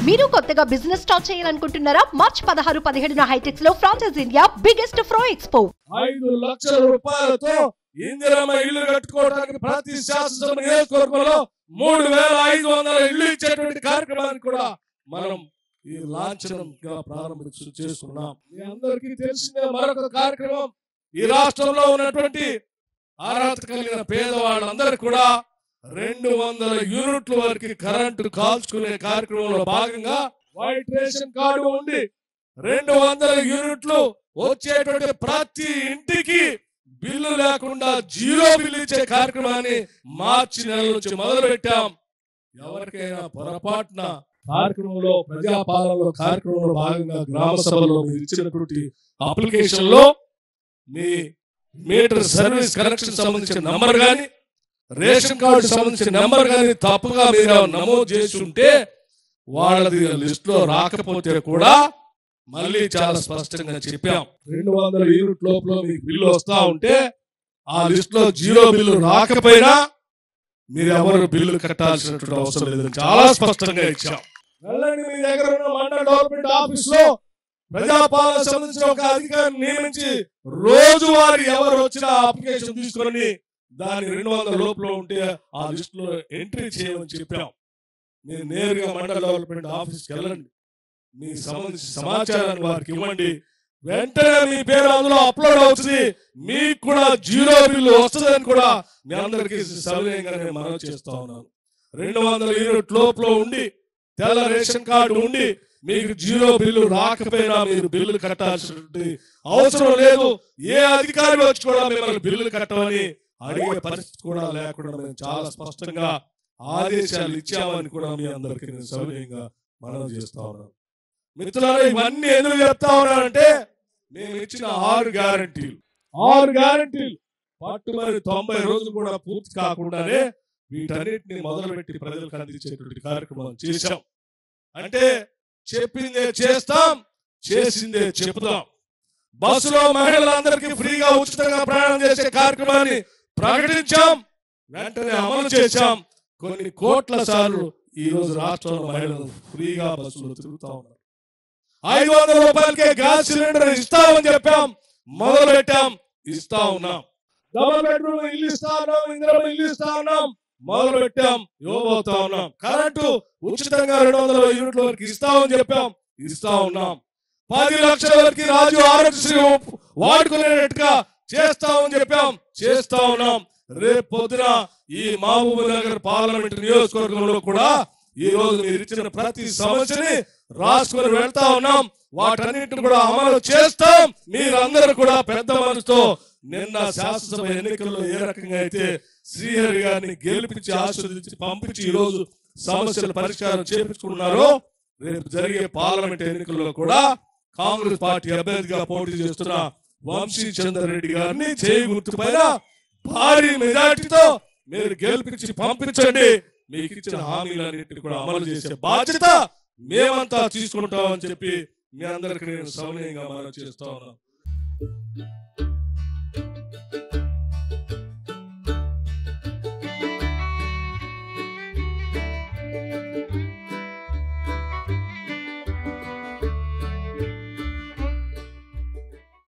మీరు కొత్తగా business start చేయాలనుకుంటున్నారా? మార్చ్ 16, 17 హైటెక్స్ లో ఫ్రాన్సెస్ ఇండియా బిగ్గెస్ట్ ఫ్రో ఎక్స్పో. 5 లక్షల రూపాయలతో ఇందిరమ్మ ఇల్లు కట్టుకోవడానికి ప్రతి శాసనసభ నియోజకవర్గంలో 3500 ఇల్లు ఇచ్చేటువంటి కార్యక్రమాన్ని కూడా మనం ఈ లాంఛనంగా చేసుకున్నాం. మీ అందరికీ తెలిసిన మరొక కార్యక్రమం, ఈ రాష్ట్రంలో ఉన్నటువంటి అర్హత కలిగిన పేదవాళ్ళందరూ కూడా 200 యూనిట్ల వరకు కరెంటు కాల్చుకునే కార్యక్రమంలో భాగంగా వైట్ రేషన్ కార్డు ఉండి 200 యూనిట్లు వచ్చేటువంటి ప్రతి ఇంటికి బిల్లు లేకుండా జీరో బిల్లు ఇచ్చే కార్యక్రమాన్ని మార్చి నెల నుంచి మొదలు పెట్టాం. ఎవరికైనా పొరపాటున కార్యక్రమంలో ప్రజాపాలనలో కార్యక్రమంలో భాగంగా గ్రామ సభలో మీరు ఇచ్చినటువంటి అప్లికేషన్ లో మీ మీటర్ సర్వీస్ కనెక్షన్ సంబంధించిన నంబర్ కానీ రేషన్ కార్డు సంబంధించిన నెంబర్ కానీ తప్పుగా మీరు నమోదు చేసి ఉంటే వాళ్ళది లిస్ట్ లో రాకపోతే కూడా మళ్ళీ చాలా స్పష్టంగా చెప్పాం. 200 యూనిట్ లోపల మీకు బిల్లు వస్తా ఉంటే ఆ లిస్ట్ లో జీరో బిల్లు రాకపోయినా మీరు ఎవరు బిల్లు కట్టాల్సినటువంటి అవసరం లేదు, చాలా స్పష్టంగా ఇచ్చాం. వెళ్ళండి, మీ దగ్గర ఉన్న మండల డెవలప్మెంట్ ఆఫీస్ లో ప్రజాపాలన సంబంధించిన ఒక అధికారిని నియమించి రోజువారీ ఎవరు వచ్చినా అప్లికేషన్ తీసుకొని దాని 200 లోపల ఉంటే ఆ లిస్ట్ లో ఎంట్రీ చేయమని చెప్పాం. మీరు నేరుగా మండల డెవలప్మెంట్ ఆఫీస్కి వెళ్ళండి, మీ సంబంధించిన సమాచారాన్ని వారికి ఇవ్వండి, వెంటనే మీ పేరు అందులో అప్లోడ్ అవుతుంది, మీకు కూడా జీరో బిల్లు వస్తుందని కూడా మీ అందరికీ సవినయంగా నేను మనవి చేస్తా ఉన్నాను. 200 యూనిట్ లోపల ఉండి తెల్ల రేషన్ కార్డు ఉండి మీకు జీరో బిల్లు రాకపోయినా మీరు బిల్లులు కట్టాల్సిన అవసరం లేదు. ఏ అధికారి వచ్చి కూడా మిమ్మల్ని బిల్లులు కట్టమని అడిగే పరిస్థితి కూడా లేకుండా మేము చాలా స్పష్టంగా ఆదేశాలు ఇచ్చామని కూడా మీ అందరికీ నేను సవినయంగా మనవి చేస్తా ఉన్నాను. మిత్రులారా, ఇవన్నీ ఎందుకు చెప్తా ఉన్నానంటే మేము ఇచ్చిన 6 గ్యారంటీలు పట్టుమని 90 రోజులు కూడా పూర్తి కాకుండానే వీటన్నిటిని మొదలుపెట్టి ప్రజలకు అందించేటువంటి కార్యక్రమం చేశాం. అంటే చెప్పిందే చేస్తాం, చేసిందే చెప్తాం. బస్సులో మహిళలందరికీ ఫ్రీగా ఉచితంగా ప్రయాణం చేసే కార్యక్రమాన్ని ప్రకటించాం, వెంటనే అమలు చేశాం. కొన్ని కోట్ల సార్లు ఈ రోజు రాష్ట్రంలో మహిళలు ఫ్రీగా బస్సులో తిరుగుతా ఉన్నారు. 500 రూపాయలకే గ్యాస్ సిలిండర్ ఇస్తామని చెప్పాం, మొదలు పెట్టాం, ఇస్తా ఉన్నాం. డబుల్ బెడ్రూమ్ ఇల్లు ఇస్తా ఉన్నాం, ఇందిరమ్మ ఇల్లు ఇస్తా ఉన్నాం, మొదలు పెట్టాం, ఇవ్వబోతా ఉన్నాం. కరెంటు ఉచితంగా 200 యూనిట్ల వరకు ఇస్తామని చెప్పాం, ఇస్తా ఉన్నాం. 10 లక్షల వరకు రాజు ఆరోగ్యశ్రీ వాడుకునేట్టుగా చేస్తామని చెప్పాం, చేస్తా ఉన్నాం. రేపు పొద్దున ఈ మహబూబ్ నగర్ పార్లమెంట్ నియోజకవర్గంలో కూడా ఈ రోజు మీరు ఇచ్చిన ప్రతి సమస్యని రాసుకొని వెళ్తా ఉన్నాం, వాటన్నిటిని కూడా అమలు చేస్తాం. మీరందరూ కూడా పెద్ద మనసుతో నిన్న శాసనసభ ఎన్నికల్లో ఏ రకంగా అయితే శ్రీహరి గారిని గెలిపించి ఆశీర్వదించి పంపించి ఈ రోజు సమస్యల పరిష్కారం చేపించుకున్నారో, రేపు జరిగే పార్లమెంట్ ఎన్నికల్లో కూడా కాంగ్రెస్ పార్టీ అభ్యర్థిగా పోటీ చేస్తున్న వంశీ చంద్ర రెడ్డి గారిని చేయి గుర్తు పైన భారీ మెజార్టీతో మీరు గెలిపించి పంపించండి. మీకు ఇచ్చిన హామీలన్నింటినీ కూడా అమలు చేసే బాధ్యత మేమంతా తీసుకుంటామని చెప్పి మీ అందరికీ నేను సవినయంగా మనవి చేస్తా ఉన్నాను.